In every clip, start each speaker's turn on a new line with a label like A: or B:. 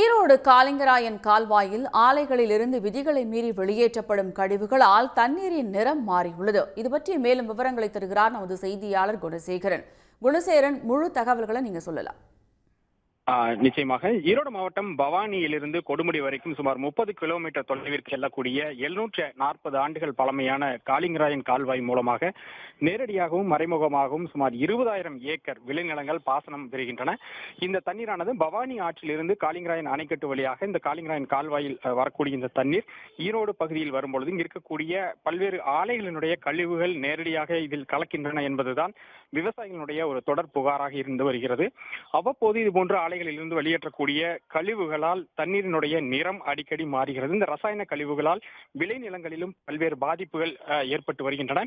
A: ஈரோடு காலிங்கராயன் கால்வாயில் ஆலைகளிலிருந்து விதிகளை மீறி வெளியேற்றப்படும் கழிவுகளால் தண்ணீரின் நிறம் மாறியுள்ளது. இது பற்றி மேலும் விவரங்களை தருகிறார் நமது செய்தியாளர் குணசேகரன். குணசேகரன், முழு தகவல்களை நீங்க சொல்லலாம்.
B: நிச்சயமாக ஈரோடு மாவட்டம் பவானியிலிருந்து கொடுமுடி வரைக்கும் சுமார் 30 கிலோமீட்டர் தொலைவிற்கு செல்லக்கூடிய 740 ஆண்டுகள் பழமையான காலிங்கராயன் கால்வாய் மூலமாக நேரடியாகவும் மறைமுகமாகவும் சுமார் 20,000 ஏக்கர் விளைநிலங்கள் பாசனம் பெறுகின்றன. இந்த தண்ணீரானது பவானி ஆற்றிலிருந்து காலிங்கராயன் அணைக்கட்டு வழியாக இந்த காலிங்கராயன் கால்வாயில் வரக்கூடிய இந்த தண்ணீர் ஈரோடு பகுதியில் வரும்பொழுது இங்கு இருக்கக்கூடிய பல்வேறு ஆலைகளினுடைய கழிவுகள் நேரடியாக இதில் கலக்கின்றன என்பதுதான் விவசாயிகளுடைய ஒரு தொடர் புகாராக இருந்து வருகிறது. அவ்வப்போது இது போன்ற ஆலைகளிலிருந்து வெளியேற்றக்கூடிய கழிவுகளால் தண்ணீரினுடைய நிறம் அடிக்கடி மாறுகிறது. இந்த ரசாயன கழிவுகளால் விளைநிலங்களிலும் பல்வேறு பாதிப்புகள் ஏற்பட்டு வருகின்றன.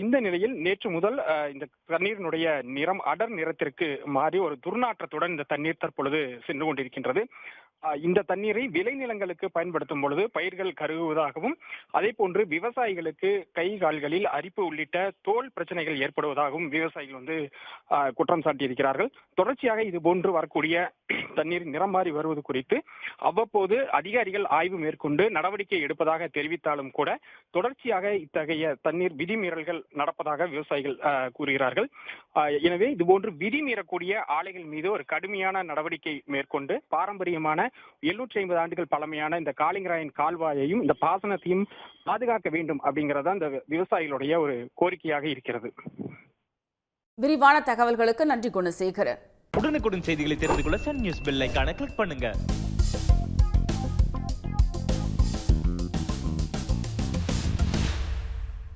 B: இந்த நிலையில் நேற்று முதல் இந்த தண்ணீரினுடைய நிறம் அடர் நிறத்திற்கு மாறி ஒரு துர்நாற்றத்துடன் இந்த தண்ணீர் தற்பொழுது சென்று கொண்டிருக்கின்றது. இந்த தண்ணீரை விளைநிலங்களுக்கு பயன்படுத்தும் பொழுது பயிர்கள் கருகுவதாகவும் அதே போன்று விவசாயிகளுக்கு கை கால்களில் அரிப்பு உள்ளிட்ட தோல் பிரச்சனைகள் ஏற்படுவதாகவும் விவசாயிகள் குற்றம் சாட்டியிருக்கிறார்கள். தொடர்ச்சியாக இது போன்று வரக்கூடிய தண்ணீர் நிறம் மாறி வருவது குறித்து அவ்வப்போது அதிகாரிகள் ஆய்வு மேற்கொண்டு நடவடிக்கை எடுப்பதாக தெரிவித்தாலும் கூட தொடர்ச்சியாக இத்தகைய தண்ணீர் விதிமீறல்கள் நடப்பதாக விவசாயிகள் கூறுகிறார்கள். எனவே இதுபோன்று விதிமீறக்கூடிய ஆலைகள் மீது ஒரு கடுமையான நடவடிக்கை மேற்கொண்டு பாரம்பரியமான 750 ஆண்டுகள் பழமையான இந்த காலிங்கராயன் கால்வாயையும் இந்த பாசனத்தையும் பாதுகாக்க வேண்டும் அப்படிங்கறத இந்த விவசாயிகளுடைய ஒரு கோரிக்கையாக இருக்கிறது.
A: விரிவான தகவல்களுக்கு நன்றி குணசேகரன்.
C: உடனுக்குடன் செய்திகளை தெரிந்து கொள்ள சன் நியூஸ் பெல் ஐகானை கிளிக் பண்ணுங்க.